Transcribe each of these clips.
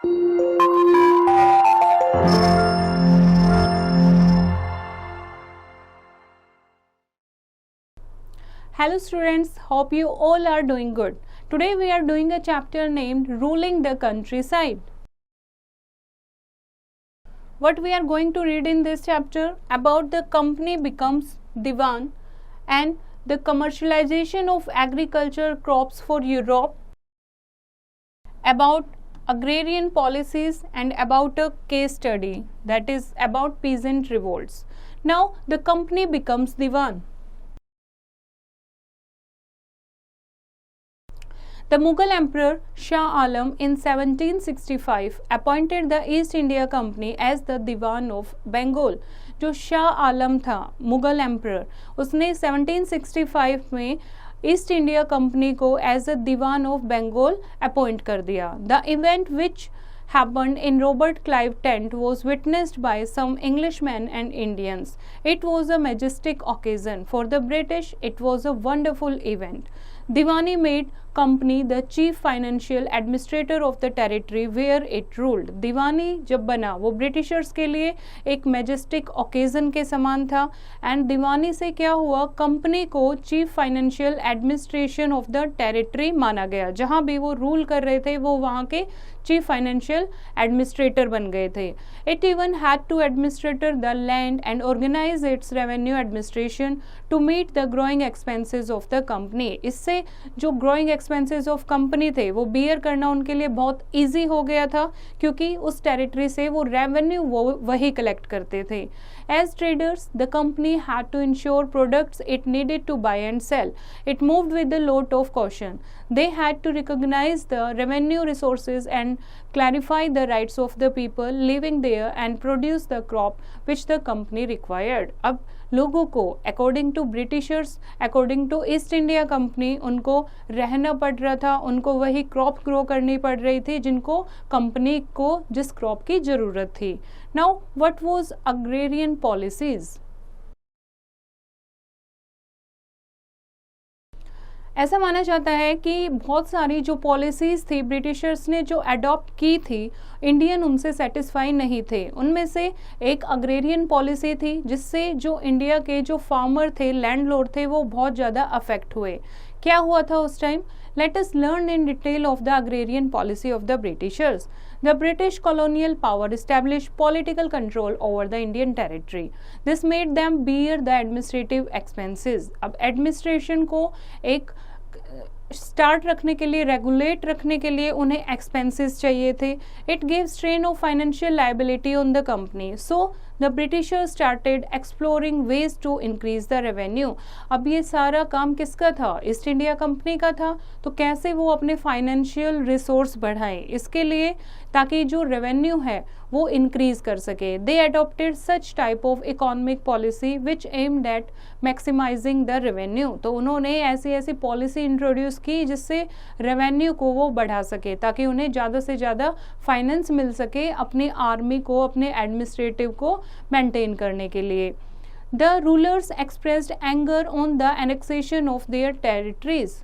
Hello students, hope you all are doing good. Today we are doing a chapter named Ruling the Countryside. What we are going to read in this chapter about the company becomes Diwan and the commercialization of agriculture crops for Europe, about agrarian policies and about a case study that is about peasant revolts. Now the company becomes Diwan. The Mughal Emperor Shah Alam in 1765 appointed the East India Company as the Diwan of Bengal. जो शाह आलम था Mughal emperor, उसने 1765 में East India Company को as a Diwan of Bengal appoint कर दिया. The event which happened in Robert Clive tent was witnessed by some Englishmen and Indians. It was a majestic occasion. For the British, it was a wonderful event. Diwani made company the chief financial administrator of the territory where it ruled. दीवानी जब बना वो Britishers के लिए एक majestic occasion के समान था. And दीवानी से क्या हुआ, कंपनी को chief financial administration of the territory माना गया. जहाँ भी वो रूल कर रहे थे वो वहाँ के चीफ फाइनेंशियल एडमिनिस्ट्रेटर बन गए थे. It even had to administrator the land and organise its revenue administration to meet the growing expenses of the company. इससे जो ग्रोइंग एक्सपेंसेस ऑफ कंपनी थे वो बियर करना उनके लिए बहुत ईजी हो गया था, क्योंकि उस टेरिटरी से वो रेवेन्यू वही कलेक्ट करते थे. As traders, the company had to ensure products it needed to buy and sell. It moved with a lot of caution. They had to recognize the revenue resources and clarify the rights of the people living there and produce the crop which the company required. अब लोगों को according to Britishers, according to East India Company, उनको रहना पड़ रहा था, उनको वही क्रॉप ग्रो करनी पड़ रही थी जिनको कंपनी को जिस क्रॉप की ज़रूरत थी. Now what was agrarian policies? ऐसा माना जाता है कि बहुत सारी जो पॉलिसीज़ थी ब्रिटिशर्स ने जो अडॉप्ट की थी, इंडियन उनसे सेटिस्फाई नहीं थे. उनमें से एक अग्रेरियन पॉलिसी थी जिससे जो इंडिया के जो फार्मर थे, लैंडलॉर्ड थे, वो बहुत ज़्यादा अफेक्ट हुए. क्या हुआ था उस time? Let us learn in detail of the agrarian policy of the Britishers. The British colonial power established political control over the Indian territory. This made them bear the administrative expenses. अब administration को एक start रखने के लिए, regulate रखने के लिए उन्हें एक्सपेंसेस चाहिए थे. It gave strain of financial liability on the company. So the Britishers started exploring ways to increase the revenue. अब ये सारा काम किसका था? ईस्ट इंडिया कंपनी का था. तो कैसे वो अपने फाइनेंशियल रिसोर्स बढ़ाएं, इसके लिए ताकि जो रेवेन्यू है वो इंक्रीज कर सके. They adopted such type of economic policy which aimed at maximizing the revenue. तो उन्होंने ऐसी ऐसी पॉलिसी इंट्रोड्यूस की जिससे रेवेन्यू को वो बढ़ा सके, ताकि उन्हें ज़्यादा से ज़्यादा फाइनेंस मिल सके अपनी आर्मी को, अपने एडमिनिस्ट्रेटिव को मेंटेन करने के लिए. The rulers expressed anger on the annexation of their territories.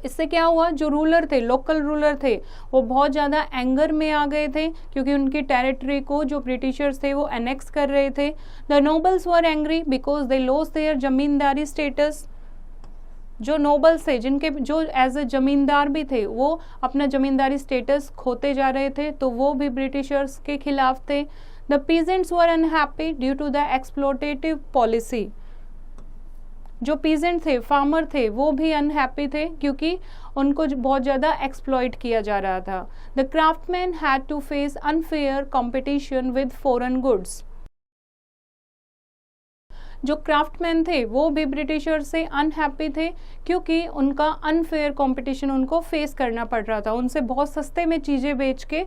इससे क्या हुआ, जो रूलर थे, लोकल रूलर थे, वो बहुत ज़्यादा एंगर में आ गए थे क्योंकि उनकी टेरिटरी को जो ब्रिटिशर्स थे वो एनेक्स कर रहे थे. The nobles were angry because they lost their zamindari status. जो नोबल्स थे, जिनके जो एज ए जमींदार भी थे, वो अपना जमींदारी स्टेटस खोते जा रहे थे, तो वो भी ब्रिटिशर्स के खिलाफ थे. The peasants were unhappy due to the exploitative policy. जो पीजेंट थे, फार्मर थे, वो भी अनहैप्पी थे क्योंकि उनको बहुत ज़्यादा एक्सप्लॉइट किया जा रहा था. The craftsman had to face unfair competition with foreign goods. जो क्राफ्टमैन थे वो भी ब्रिटिशर से अनहैप्पी थे क्योंकि उनका अनफेयर कंपटीशन उनको फेस करना पड़ रहा था. उनसे बहुत सस्ते में चीज़ें बेच के,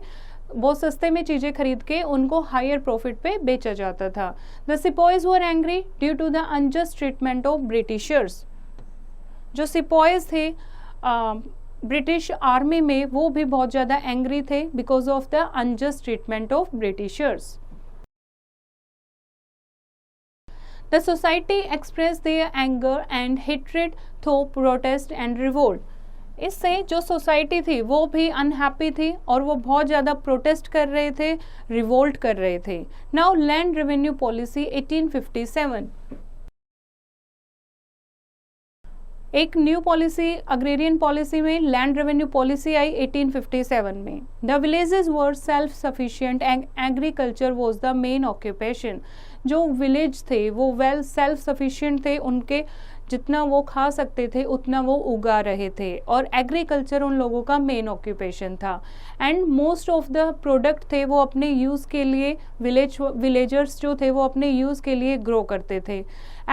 बहुत सस्ते में चीज़ें खरीद के उनको हायर प्रॉफिट पे बेचा जाता था. The sepoys were angry due to the unjust treatment of Britishers. जो सिपॉयज थे ब्रिटिश आर्मी में, वो भी बहुत ज़्यादा एंग्री थे because of the unjust treatment of Britishers. The society expressed their anger and hatred through protest and revolt. इससे जो सोसाइटी थी वो भी अनहैप्पी थी और वो बहुत ज़्यादा प्रोटेस्ट कर रहे थे, रिवोल्ट कर रहे थे। नाउ लैंड रेवेन्यू पॉलिसी 1857, एक न्यू पॉलिसी अग्रेरियन पॉलिसी में लैंड रेवेन्यू पॉलिसी आई 1857 में। The villages were self sufficient and agriculture was the main occupation. जो विलेज थे वो वेल सेल्फ सफिशिएंट थे, उनके जितना वो खा सकते थे उतना वो उगा रहे थे और एग्रीकल्चर उन लोगों का मेन ऑक्यूपेशन था। And most of the product थे वो अपने यूज़ के लिए विलेजर्स जो थे वो अपने यूज़ के लिए ग्रो करते थे।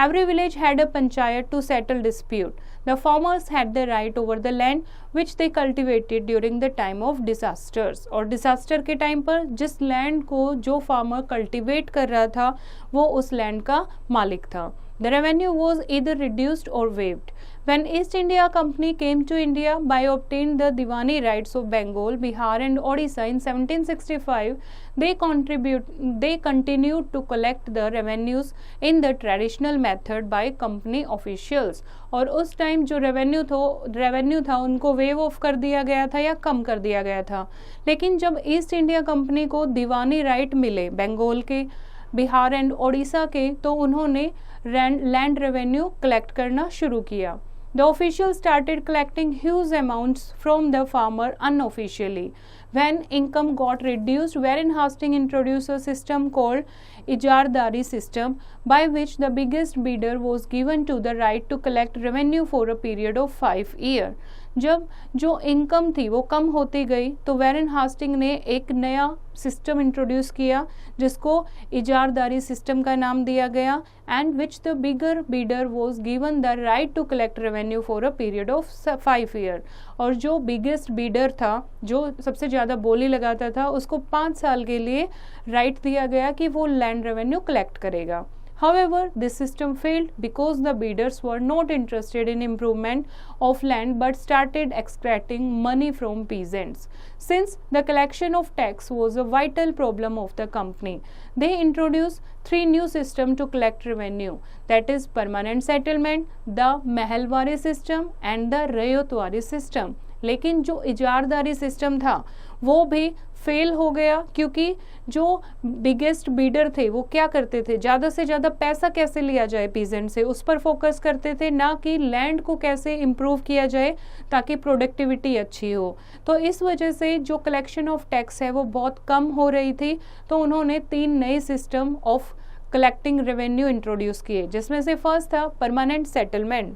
Every village had a panchayat to settle dispute. The farmers had the right over the land which they cultivated during the time of disasters. और डिजास्टर के टाइम पर जिस लैंड को जो फार्मर कल्टिवेट कर रहा था वो उस लैंड का मालिक था। The revenue was either reduced or waived. When East India Company came to India by obtained the Diwani rights of Bengal, Bihar and Odisha in 1765, they continued to collect the revenues in the traditional method by company officials. और उस time जो revenue था उनको wave of कर दिया गया था या कम कर दिया गया था। लेकिन जब ईस्ट इंडिया कंपनी को दीवानी राइट मिले बंगाल के, बिहार एंड ओडिशा के, तो उन्होंने लैंड रेवेन्यू कलेक्ट करना शुरू किया। The official started collecting huge amounts from the farmer unofficially. When income got reduced, Warren Hastings introduced a system called Ijardari system, by which the biggest bidder was given to the right to collect revenue for a period of 5 years. जब जो income थी वो कम होती गई तो Warren Hastings ने एक नया सिस्टम इंट्रोड्यूस किया जिसको इजारदारी सिस्टम का नाम दिया गया, and which the bigger bidder was given the right to collect revenue for a period of 5 year. और जो बिगेस्ट बीडर था, जो सबसे ज़्यादा बोली लगाता था, उसको 5 साल के लिए राइट दिया गया कि वो लैंड रेवेन्यू कलेक्ट करेगा। However, this system failed because the bidders were not interested in improvement of land but started extracting money from peasants. Since the collection of tax was a vital problem of the company, they introduced 3 new systems to collect revenue, that is permanent settlement, the Mahalwari system and the Rayotwari system. लेकिन जो इजारदारी system था वो भी fail हो गया क्योंकि जो biggest bidder थे वो क्या करते थे, ज़्यादा से ज़्यादा पैसा कैसे लिया जाए पीजेंट से, उस पर फोकस करते थे, ना कि लैंड को कैसे इम्प्रूव किया जाए ताकि प्रोडक्टिविटी अच्छी हो। तो इस वजह से जो कलेक्शन ऑफ टैक्स है वो बहुत कम हो रही थी। तो उन्होंने 3 नए system of collecting revenue introduce किए, जिसमें से फर्स्ट था permanent settlement.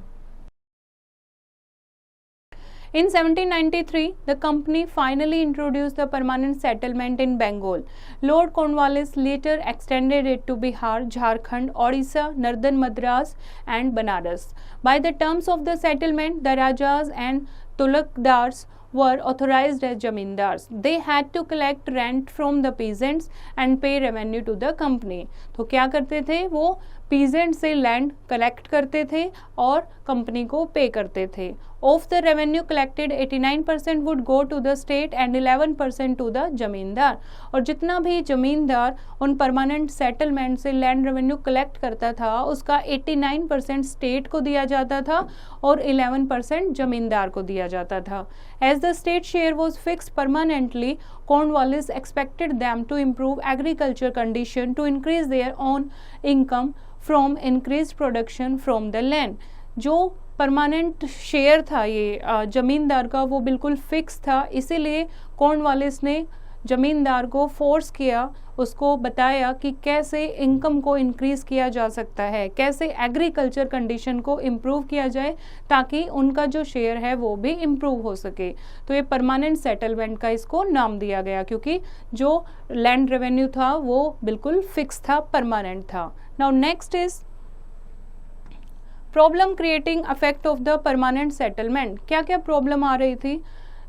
In 1793, the company finally introduced the permanent settlement in Bengal. Lord Cornwallis later extended it to Bihar, Jharkhand, Odisha, Northern Madras and Banaras. By the terms of the settlement, the Rajas and Tulakdars were authorized as jamindars. They had to collect rent from the peasants and pay revenue to the company. तो क्या करते थे वो peasant से land collect करते थे और company को पे करते थे। Of the revenue collected 89% would go to the state and 11% to the zamindar. और जितना भी जमींदार उन परमानेंट सेटलमेंट से लैंड रेवेन्यू कलेक्ट करता था उसका 89% स्टेट को दिया जाता था और 11% जमींदार को दिया जाता था। As the state share was fix permanently, Cornwallis expected them to improve agriculture condition to increase their own income from increased production from the land. जो परमानेंट शेयर था ये जमींदार का वो बिल्कुल फिक्स था, इसीलिए कॉर्नवालिस ने जमींदार को फोर्स किया, उसको बताया कि कैसे इनकम को इंक्रीज किया जा सकता है, कैसे एग्रीकल्चर कंडीशन को इम्प्रूव किया जाए ताकि उनका जो शेयर है वो भी इम्प्रूव हो सके। तो ये परमानेंट सेटलमेंट का इसको नाम दिया गया क्योंकि जो लैंड रेवेन्यू था वो बिल्कुल फिक्स था, परमानेंट था। Now next is problem creating affect of the permanent settlement. क्या क्या प्रॉब्लम आ रही थी?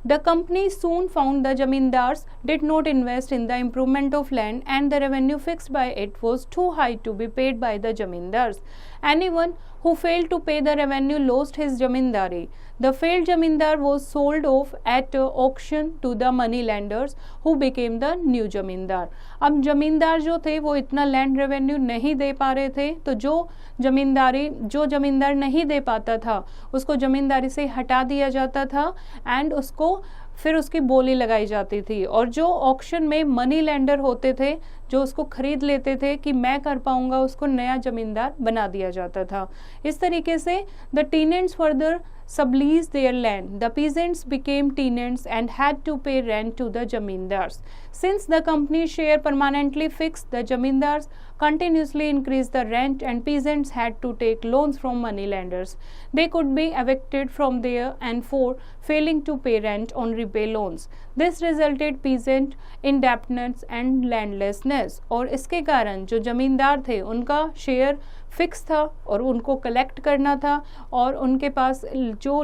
The company soon found the zamindars did not invest in the improvement of land and the revenue fixed by it was too high to be paid by the zamindars. Anyone who failed to pay the revenue lost his zamindari. The failed zamindar was sold off at auction to the money lenders who became the new zamindar. अब जमींदार जो थे वो इतना land revenue नहीं दे पा रहे थे, तो जो जमींदार नहीं दे पाता था उसको जमींदारी से हटा दिया जाता था एंड उसको फिर उसकी बोली लगाई जाती थी, और जो ऑक्शन में मनी लेंडर होते थे जो उसको खरीद लेते थे कि मैं कर पाऊंगा, उसको नया जमींदार बना दिया जाता था। इस तरीके से the tenants further subleased their land. The peasants became tenants and had to pay rent to the zamindars. Since the company's share permanently fixed, the zamindars continuously increased the rent and peasants had to take loans from money lenders. They could be evicted from there and for failing to pay rent on repay loans. This resulted peasant indebtedness and landlessness. और इसके कारण जो जमींदार थे उनका share fix था और उनको कलेक्ट करना था, और उनके पास जो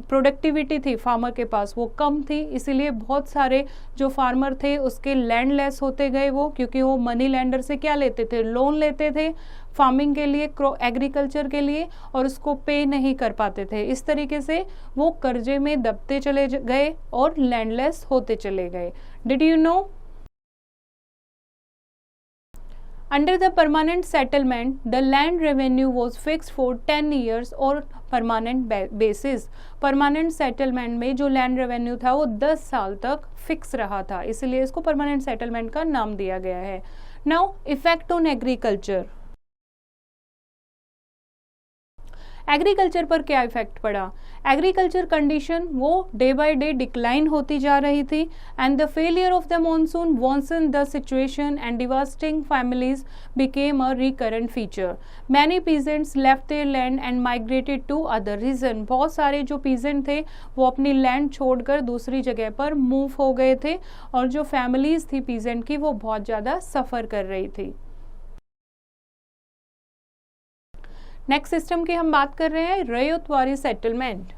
प्रोडक्टिविटी थी फार्मर के पास वो कम थी, इसीलिए बहुत सारे जो फार्मर थे उसके लैंडलेस होते गए वो, क्योंकि वो मनी लेंडर से क्या लेते थे, लोन लेते थे फार्मिंग के लिए, एग्रीकल्चर के लिए, और उसको पे नहीं कर पाते थे। इस तरीके से वो कर्जे में दबते चले गए और लैंडलेस होते चले गए। Did you know? Under the permanent settlement, the land revenue was fixed for 10 years or permanent basis. Permanent settlement में जो land revenue था वो 10 साल तक फिक्स रहा था, इसलिए इसको permanent settlement का नाम दिया गया है। Now, effect on agriculture. Agriculture पर क्या इफेक्ट पड़ा? एग्रीकल्चर कंडीशन वो डे बाय डे डिक्लाइन होती जा रही थी and the failure of the monsoon worsened the situation and devastating families became a recurrent feature. Many peasants left their land and migrated to other region. बहुत सारे जो peasant थे वो अपनी लैंड छोड़कर दूसरी जगह पर मूव हो गए थे, और जो फैमिलीज थी पीजेंट की वो बहुत ज़्यादा सफ़र कर रही थी। नेक्स्ट सिस्टम की हम बात कर रहे हैं ryotwari settlement.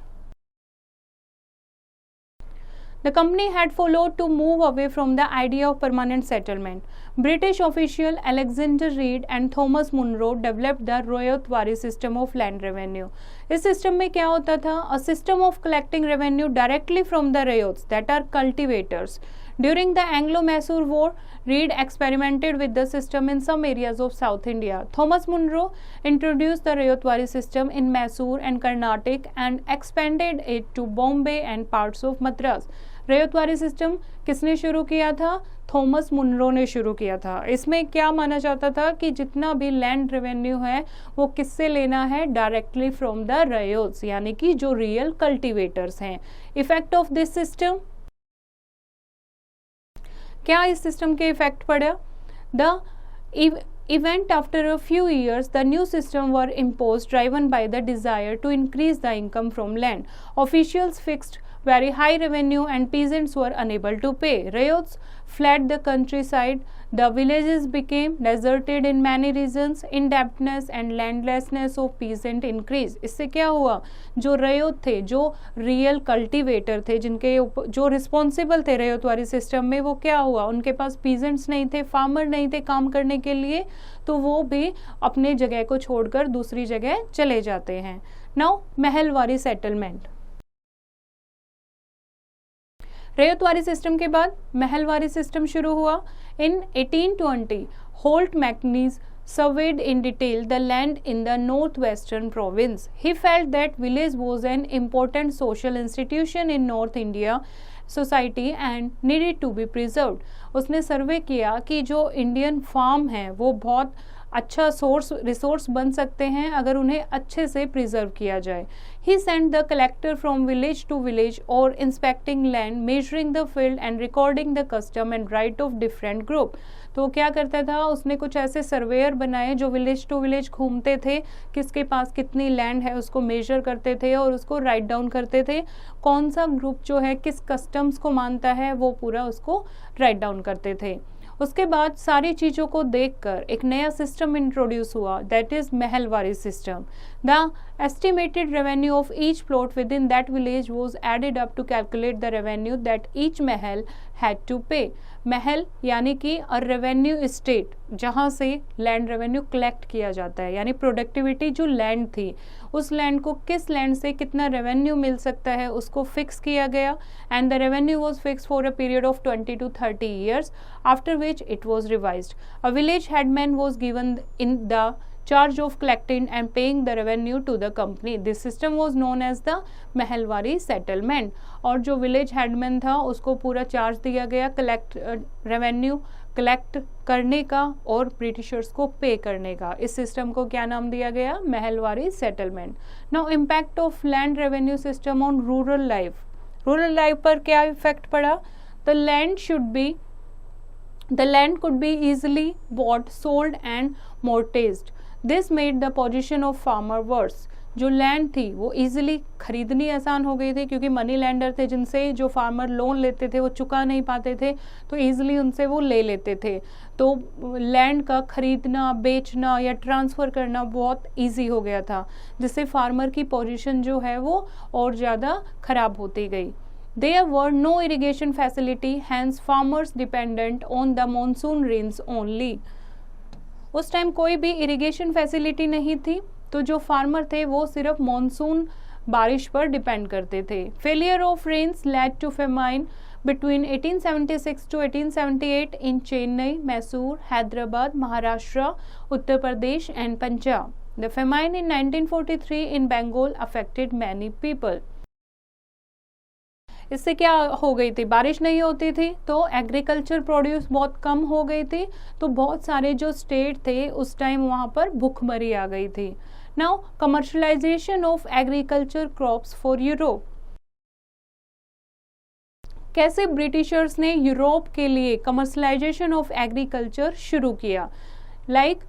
The company had followed to move away from the idea of permanent settlement. British official Alexander Reid and Thomas Munro developed the Rayotwari system of land revenue. इस सिस्टम में क्या होता था? A system of collecting revenue directly from the rayots, that are cultivators. During the Anglo-Mysore War, Reid experimented with the system in some areas of South India. Thomas Munro introduced the Rayotwari system in Mysore and Karnataka and expanded it to Bombay and parts of Madras. Ryotwari system किसने शुरू किया था? Thomas Munro ने शुरू किया था। इसमें क्या माना जाता था कि जितना भी लैंड रेवेन्यू है वो किससे लेना है? डायरेक्टली फ्रॉम द रयोट्स, यानी कि जो रियल कल्टीवेटर्स हैं। इफेक्ट ऑफ दिस सिस्टम, क्या इस सिस्टम के इफेक्ट पड़ा? The event after a few years, the new system were imposed, driven by the desire to increase the income from land. Officials fixed very high revenue and peasants were unable to pay. Riots fled the countryside. The villages became deserted in many regions. Indebtedness and landlessness of peasant increased. इससे क्या हुआ? जो रयोत थे, जो real cultivator थे, जिनके जो responsible थे रयोतवारी सिस्टम में, वो क्या हुआ? उनके पास पीजेंट्स नहीं थे, फार्मर नहीं थे काम करने के लिए, तो वो भी अपने जगह को छोड़कर दूसरी जगह चले जाते हैं। Now mahalwari settlement. Ryotwari system के बाद महलवारी सिस्टम शुरू हुआ। In 1820 Holt Mackenzie surveyed in detail the land in the northwestern province. He felt that village was an important social institution in North India society and needed to be preserved. उसने सर्वे किया कि जो Indian farm है वो बहुत अच्छा resource बन सकते हैं अगर उन्हें अच्छे से प्रिजर्व किया जाए। He sent the collector from village to village or inspecting land, measuring the field and recording the custom and right of different group. तो क्या करता था? उसने कुछ ऐसे सर्वेयर बनाए जो विलेज टू विलेज घूमते थे, किसके पास कितनी लैंड है उसको मेजर करते थे और उसको राइट डाउन करते थे। कौन सा ग्रुप जो है किस कस्टम्स को मानता है वो पूरा उसको राइट डाउन करते थे। उसके बाद सारी चीज़ों को देखकर एक नया सिस्टम इंट्रोड्यूस हुआ, that is Mahalwari system. The estimated revenue of each plot within that village was added up to calculate the revenue that each mahal had to pay. Mahal यानी कि अ रेवेन्यू स्टेट, जहाँ से लैंड रेवेन्यू कलेक्ट किया जाता है, यानी productivity जो land थी उस लैंड को किस लैंड से कितना रेवेन्यू मिल सकता है उसको फिक्स किया गया, and the revenue was fix for a period of 20 to 30 years, after which it was revised. A village headman was given in the charge of collecting and paying the revenue to the company. This system was known as the Mahalwari settlement. और जो village headman था उसको पूरा charge दिया गया revenue collect करने का और ब्रिटिशर्स को पे करने का. इस सिस्टम को क्या नाम दिया गया? Mahalwari settlement. Now impact of land revenue system on rural life. Rural life पर क्या इफेक्ट पड़ा? The land could be easily bought, sold and mortgaged. This made the position of farmer worse. जो लैंड थी वो इजीली खरीदनी आसान हो गई थी क्योंकि मनी लैंडर थे जिनसे जो फार्मर लोन लेते थे वो चुका नहीं पाते थे, तो इजीली उनसे वो ले लेते थे. तो लैंड का खरीदना, बेचना या ट्रांसफ़र करना बहुत इजी हो गया था, जिससे फार्मर की पोजीशन जो है वो और ज़्यादा ख़राब होती गई. There were no irrigation facility, hence farmers dependent on the monsoon rains only. उस टाइम कोई भी इरिगेशन फैसिलिटी नहीं थी, तो जो फार्मर थे वो सिर्फ मॉनसून बारिश पर डिपेंड करते थे. Failure of rains led to famine between 1876 to 1878 in Chennai, Mysore, Hyderabad, Maharashtra, Uttar Pradesh and Punjab. The famine in 1943 in Bengal affected many people. इससे क्या हो गई थी? बारिश नहीं होती थी तो एग्रीकल्चर प्रोड्यूस बहुत कम हो गई थी, तो बहुत सारे जो स्टेट थे उस टाइम वहाँ पर भूखमरी आ गई थी. Now commercialisation of agriculture crops for Europe. कैसे ब्रिटिशर्स ने यूरोप के लिए कमर्शलाइजेशन ऑफ एग्रीकल्चर शुरू किया? Like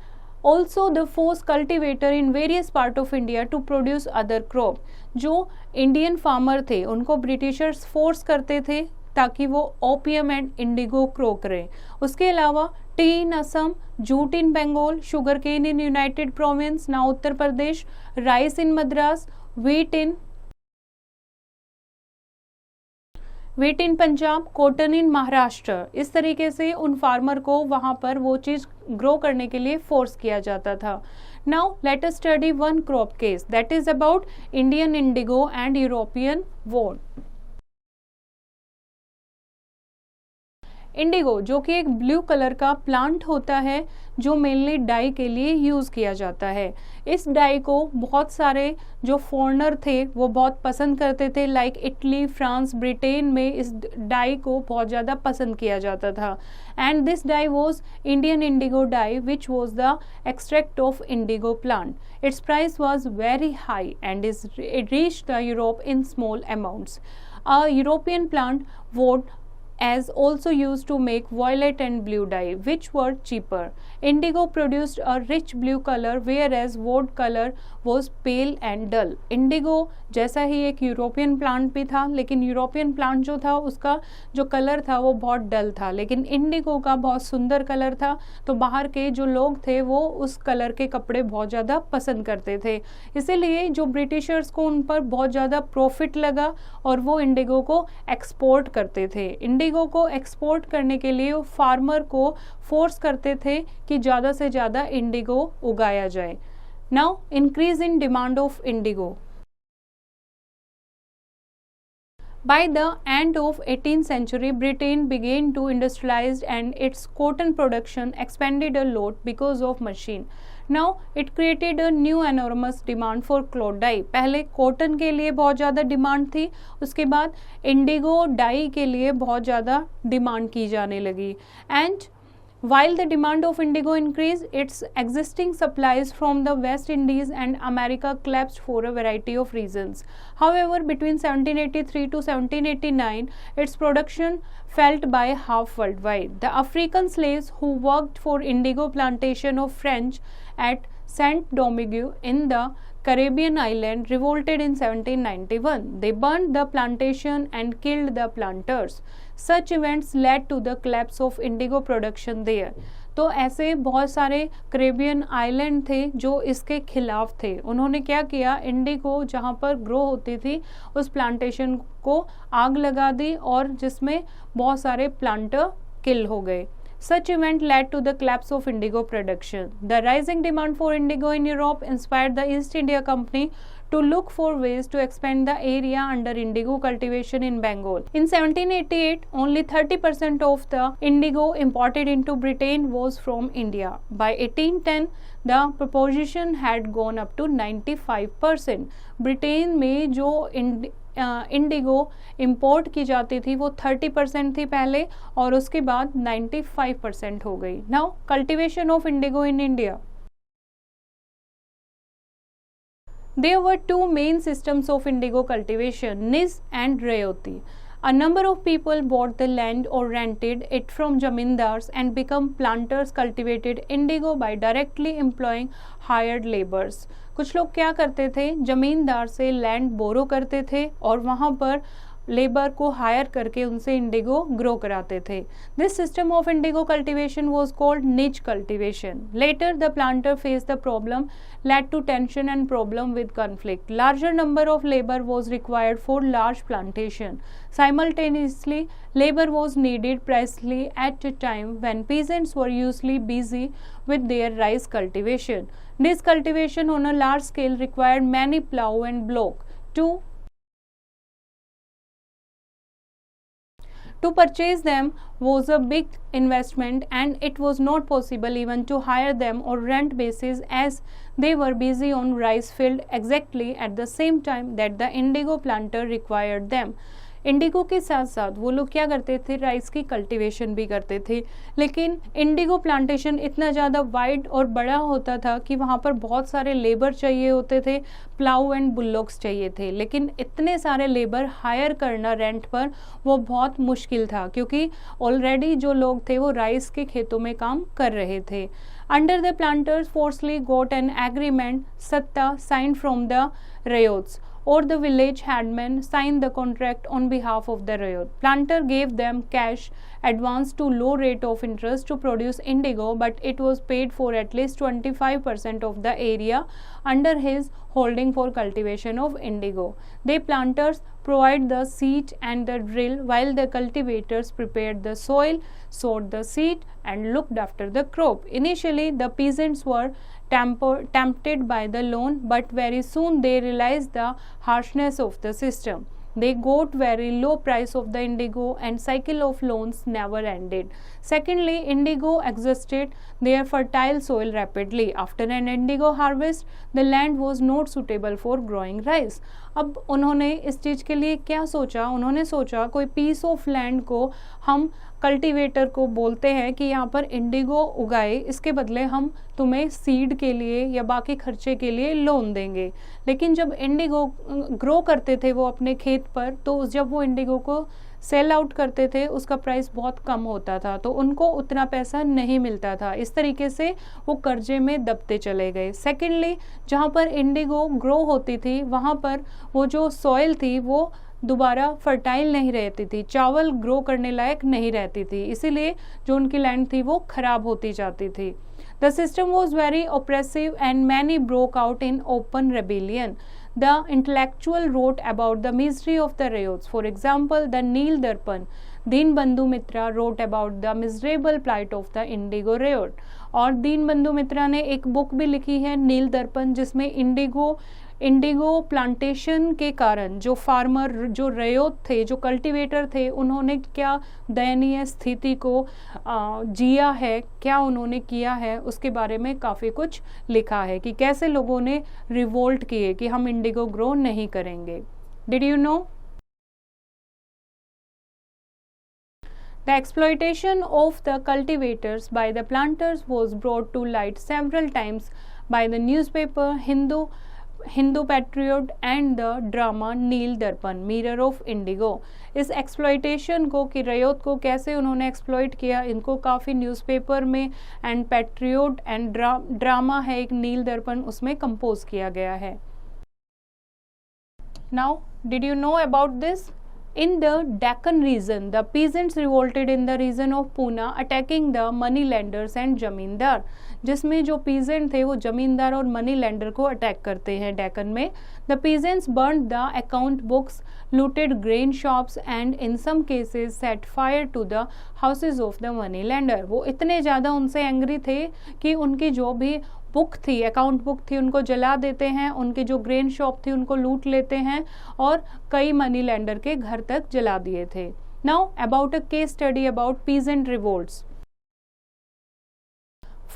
also the force cultivator in various part of India to produce other crop. जो इंडियन फार्मर थे उनको ब्रिटिशर्स फोर्स करते थे ताकि वो ओपियम एंड इंडिगो ग्रो करें. उसके अलावा tea in Assam, jute in Bengal, sugar cane in united province ना Uttar Pradesh, rice in Madras, wheat in Punjab, cotton in Maharashtra. इस तरीके से उन फार्मर को वहाँ पर वो चीज़ ग्रो करने के लिए फोर्स किया जाता था. Now let us study one crop case that is about Indian Indigo and European vote. Indigo जो कि एक ब्लू कलर का प्लांट होता है जो मेनली डाई के लिए यूज़ किया जाता है. इस डाई को बहुत सारे जो फॉरेनर थे वो बहुत पसंद करते थे, लाइक इटली, फ्रांस, ब्रिटेन में इस डाई को बहुत ज़्यादा पसंद किया जाता था. And this dye was Indian indigo dye which was the extract of indigo plant. Its price was very high and it reach the Europe in small amounts. A European plant woad as also used to make violet and blue dye which were cheaper. Indigo produced a rich blue color whereas woad color was pale and dull. Indigo जैसा ही एक European plant भी था, लेकिन European plant जो था उसका जो colour था वो बहुत डल था, लेकिन इंडिगो का बहुत सुंदर कलर था. तो बाहर के जो लोग थे वो उस कलर के कपड़े बहुत ज़्यादा पसंद करते थे, इसीलिए जो ब्रिटिशर्स को उन पर बहुत ज़्यादा प्रॉफिट लगा और वो इंडिगो को एक्सपोर्ट करते थे. इंडिगो को एक्सपोर्ट करने के लिए फार्मर को फोर्स करते थे कि ज़्यादा से ज़्यादा इंडिगो उगाया जाए. Now increase in demand of Indigo. By the end of 18th century, Britain began to industrialize and its cotton production expanded a lot because of machine. Now it created a new enormous demand for cloth dye. पहले cotton के लिए बहुत ज़्यादा demand थी, उसके बाद Indigo die के लिए बहुत ज़्यादा डिमांड की जाने लगी. And while the demand of indigo increased, its existing supplies from the West Indies and America collapsed for a variety of reasons. However, between 1783 to 1789, its production fell by half worldwide. The African slaves who worked for indigo plantation of French at Saint Domingue in the Caribbean island revolted in 1791. They burned the plantation and killed the planters. Such events led to the collapse of indigo production there. तो ऐसे बहुत सारे Caribbean island थे जो इसके खिलाफ थे. उन्होंने क्या किया, इंडिगो जहाँ पर ग्रो होती थी उस प्लांटेशन को आग लगा दी और जिसमें बहुत सारे प्लांटर किल हो गए. Such event led to the collapse of indigo production. The rising demand for indigo in Europe inspired the East India Company to look for ways to expand the area under indigo cultivation in Bengal. In 1788, only 30% of the indigo imported into Britain was from India. By 1810, the proportion had gone up to 95%. Britain में जो Indigo import की जाती थी वो 30% थी पहले, और उसके बाद 95% हो गई. Now cultivation of Indigo in India. There were two main systems of indigo cultivation, Niz and Rayoti. A number of people bought the land or rented it from zamindars and become planters cultivated indigo by directly employing hired laborers. कुछ लोग क्या करते थे, जमींदार से land बोरो करते थे और वहाँ पर लेबर को हायर करके उनसे इंडिगो ग्रो कराते थे. This system of indigo cultivation was called nij cultivation. Later the planter face the problem led to tension and problem with conflict. Larger number of labor was required for large plantation. Simultaneously, labor was needed precisely at a time when peasants were usually busy with their rice cultivation. This cultivation on a large scale required many plow and block. To purchase them was a big investment, and it was not possible even to hire them or rent bases as they were busy on rice field exactly at the same time that the indigo planter required them. Indigo के साथ साथ वो लोग क्या करते थे, rice की cultivation भी करते थे. लेकिन इंडिगो प्लांटेशन इतना ज़्यादा वाइड और बड़ा होता था कि वहाँ पर बहुत सारे लेबर चाहिए होते थे, प्लाउ एंड बुल्लॉक्स चाहिए थे. लेकिन इतने सारे लेबर हायर करना रेंट पर वो बहुत मुश्किल था, क्योंकि ऑलरेडी जो लोग थे वो राइस के खेतों में काम कर रहे थे. Under the planters forcefully got an agreement, Satta signed from the ryots, or the village headman signed the contract on behalf of the ryot. Planter gave them cash advance to low rate of interest to produce indigo, but it was paid for at least 25% of the area under his holding for cultivation of indigo. The planters provide the seed and the drill, while the cultivators prepared the soil, sowed the seed, and looked after the crop. Initially, the peasants were tempted by the loan, but very soon they realized the harshness of the system. They got very low price of the indigo, and cycle of loans never ended. Secondly, indigo exhausted their fertile soil rapidly. After an indigo harvest, the land was not suitable for growing rice. अब उन्होंने इस चीज़ के लिए क्या सोचा, उन्होंने सोचा कोई पीस ऑफ लैंड को हम कल्टीवेटर को बोलते हैं कि यहाँ पर इंडिगो उगाए, इसके बदले हम तुम्हें सीड के लिए या बाकी खर्चे के लिए लोन देंगे. लेकिन जब इंडिगो ग्रो करते थे वो अपने खेत पर, तो जब वो इंडिगो को सेल आउट करते थे उसका प्राइस बहुत कम होता था, तो उनको उतना पैसा नहीं मिलता था. इस तरीके से वो कर्जे में दबते चले गए. सेकेंडली, जहाँ पर इंडिगो ग्रो होती थी वहाँ पर वो जो सॉइल थी वो दोबारा फर्टाइल नहीं रहती थी, चावल ग्रो करने लायक नहीं रहती थी, इसीलिए जो उनकी लैंड थी वो खराब होती जाती थी. The system was very oppressive and many broke out in open rebellion. The intellectual wrote about the misery of the ryots. For example, the Neel Darpan, Deenbandhu Mitra wrote about the miserable plight of the indigo ryot. और दीनबंधु मित्रा ने एक book भी लिखी है नील दर्पण, जिसमें Indigo plantation के कारण जो फार्मर, जो रयोत थे, जो कल्टीवेटर थे, उन्होंने क्या दयनीय स्थिति को जिया है, क्या उन्होंने किया है, उसके बारे में काफ़ी कुछ लिखा है कि कैसे लोगों ने रिवोल्ट किए कि हम इंडिगो ग्रो नहीं करेंगे. Did you know? The exploitation of the cultivators by the planters was brought to light several times by the newspaper Hindu Patriot and the drama नील दर्पण, मिरर ऑफ इंडिगो. इस exploitation को कि रयोत को कैसे उन्होंने exploit किया, इनको काफ़ी न्यूज़पेपर में एंड पैट्रियोट एंड ड्रामा है एक नील दर्पण, उसमें कंपोज किया गया है. Now did you know about this? In the Deccan region, the peasants revolted in the region of Puna, attacking the money lenders and जमींदार, जिसमें जो peasant थे वो जमींदार और money lender को अटैक करते हैं डेक्कन में. The peasants burned the account books, looted grain shops and in some cases set fire to the houses of the money lender. वो इतने ज़्यादा उनसे एंग्री थे कि उनकी जो भी बुक थी, अकाउंट बुक थी, उनको जला देते हैं, उनके जो ग्रेन शॉप थी उनको लूट लेते हैं और कई मनी लेंडर के घर तक जला दिए थे. Now about a case study about peasant revolts.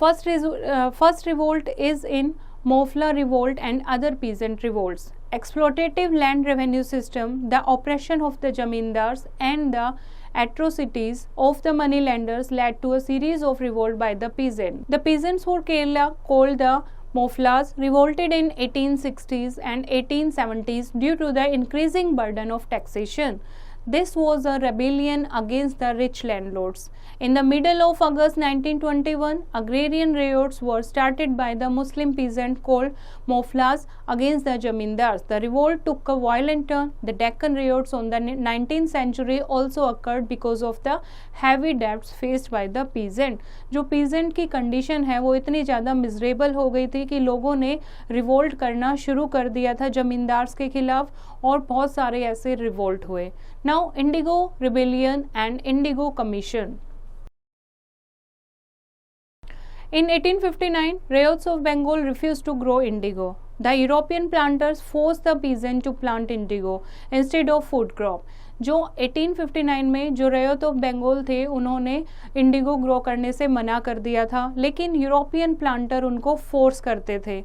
First revolt is in Mofla revolt and other peasant revolts. Exploitative land revenue system, the oppression of the zamindars and the atrocities of the money lenders led to a series of revolt by the peasants. The peasants for Kerala, called the Moflas, revolted in 1860s and 1870s due to the increasing burden of taxation. This was a rebellion against the rich landlords. In the middle of August 1921, agrarian riots were started by the Muslim peasants called Moflas against the Jamindars. The revolt took a violent turn. The Deccan riots on the 19th century also occurred because of the heavy debts faced by the peasant. जो peasant की condition है वो इतनी ज़्यादा miserable हो गई थी कि लोगों ने revolt करना शुरू कर दिया था जमींदार्स के खिलाफ और बहुत सारे ऐसे revolt हुए. Now Indigo Rebellion and Indigo Commission. In 1859, riots of Bengal refused to grow indigo. The European planters forced the peasant to plant indigo instead of food crop. जो 1859 में जो रेयत ऑफ बंगाल थे उन्होंने इंडिगो ग्रो करने से मना कर दिया था, लेकिन यूरोपियन प्लांटर उनको फोर्स करते थे.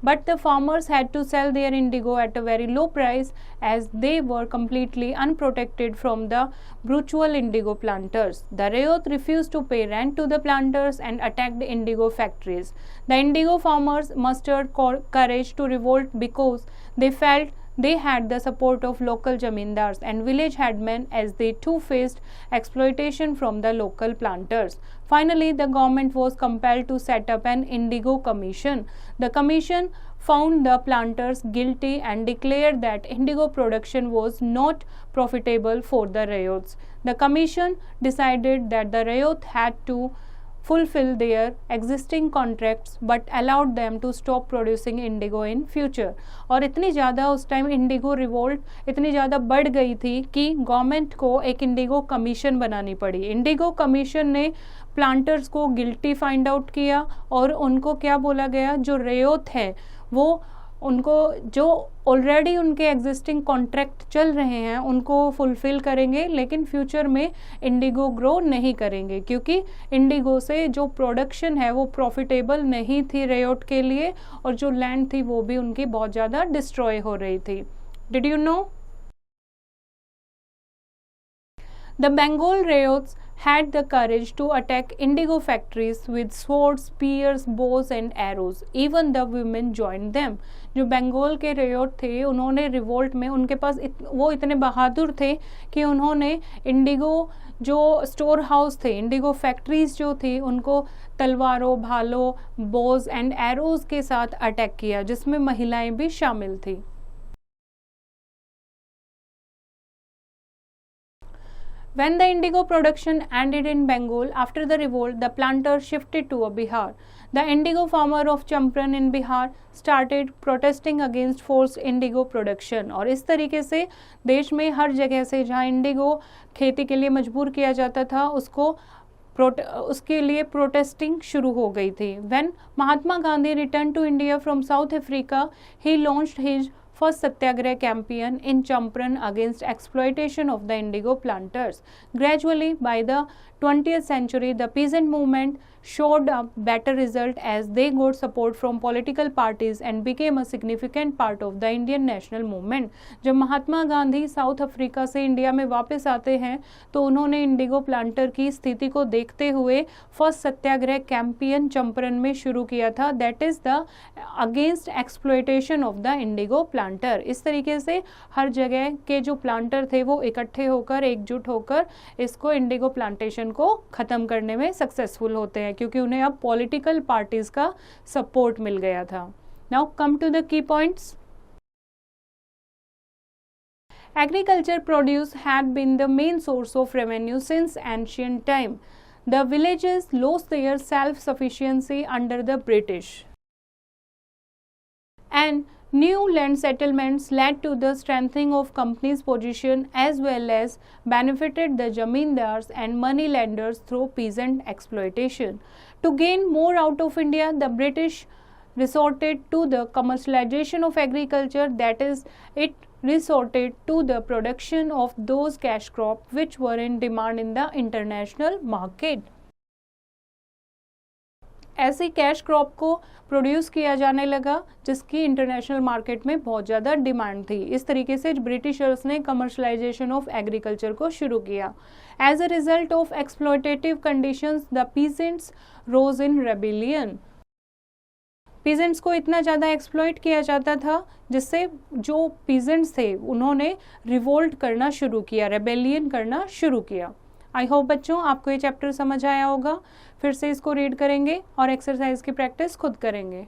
But the farmers had to sell their indigo at a very low price as they were completely unprotected from the brutal indigo planters. The Rayot refused to pay rent to the planters and attacked indigo factories. The indigo farmers mustered courage to revolt because they felt they had the support of local zamindars and village headmen as they too faced exploitation from the local planters. Finally, the government was compelled to set up an indigo commission. The commission found the planters guilty and declared that indigo production was not profitable for the Rayots. The commission decided that the Rayot had to fulfill their existing contracts but allowed them to stop producing indigo in future. और इतनी ज़्यादा उस time Indigo revolt इतनी ज़्यादा बढ़ गई थी कि गवर्नमेंट को एक इंडिगो कमीशन बनानी पड़ी. इंडिगो कमीशन ने प्लांटर्स को गिल्टी फाइंड आउट किया और उनको क्या बोला गया, जो रेयोत है वो उनको जो ऑलरेडी उनके एग्जिस्टिंग कॉन्ट्रैक्ट चल रहे हैं उनको फुलफिल करेंगे, लेकिन फ्यूचर में इंडिगो ग्रो नहीं करेंगे क्योंकि इंडिगो से जो प्रोडक्शन है वो प्रॉफिटेबल नहीं थी रेयोट के लिए और जो लैंड थी वो भी उनकी बहुत ज़्यादा डिस्ट्रॉय हो रही थी. Did you know? The Bengal Rayots had the courage to attack indigo factories with swords, spears, bows and arrows. Even the women joined them. जो बंगाल के रेयोट थे उन्होंने रिवोल्ट में उनके पास वो इतने बहादुर थे कि उन्होंने इंडिगो जो स्टोर हाउस थे, इंडिगो फैक्ट्रीज जो थी उनको तलवारों, भालों, बोज एंड एरोज के साथ अटैक किया, जिसमें महिलाएं भी शामिल थी. When the indigo production ended in Bengal after the revolt, the planters shifted to Bihar. The indigo farmer of Champaran in Bihar started protesting against forced indigo production. और इस तरीके से देश में हर जगह से जहाँ इंडिगो खेती के लिए मजबूर किया जाता था उसके लिए प्रोटेस्टिंग शुरू हो गई थी. When Mahatma Gandhi returned to India from South Africa, he launched his first satyagrah campaign in Champaran against exploitation of the indigo planters. Gradually, by the 20th century, the peasant movement showed a better result as they got support from political parties and became a significant part of the Indian national movement. जब Mahatma Gandhi south Africa से India में वापस आते हैं तो उन्होंने Indigo planter की स्थिति को देखते हुए फर्स्ट सत्याग्रह कैंपेन चंपारण में शुरू किया था, that is the against exploitation of the Indigo planter. इस तरीके से हर जगह के जो प्लांटर थे वो इकट्ठे होकर एकजुट होकर इसको इंडिगो प्लांटेशन को ख़त्म करने में सक्सेसफुल होते हैं क्योंकि उन्हें अब पॉलिटिकल पार्टीज का सपोर्ट मिल गया था. Now come to the key points. Agriculture produce had been the main source of revenue since ancient time. The villages lost their self-sufficiency under the British, and new land settlements led to the strengthening of companies' position as well as benefited the zamindars and moneylenders through peasant exploitation. To gain more out of India, the British resorted to the commercialization of agriculture, that is, it resorted to the production of those cash crops which were in demand in the international market. ऐसी cash crop को produce किया जाने लगा जिसकी international market में बहुत ज़्यादा demand थी। इस तरीके से ब्रिटिशर्स ने कमर्शलाइजेशन ऑफ एग्रीकल्चर को शुरू किया। As a result of exploitative conditions the peasants rose in rebellion. Peasants को इतना ज़्यादा एक्सप्लॉइट किया जाता था जिससे जो पीजेंट्स थे उन्होंने रिवोल्ट करना शुरू किया, रेबेलियन करना शुरू किया। आई होप बच्चों आपको ये चैप्टर समझ आया होगा। फिर से इसको रीड करेंगे और एक्सरसाइज की प्रैक्टिस खुद करेंगे।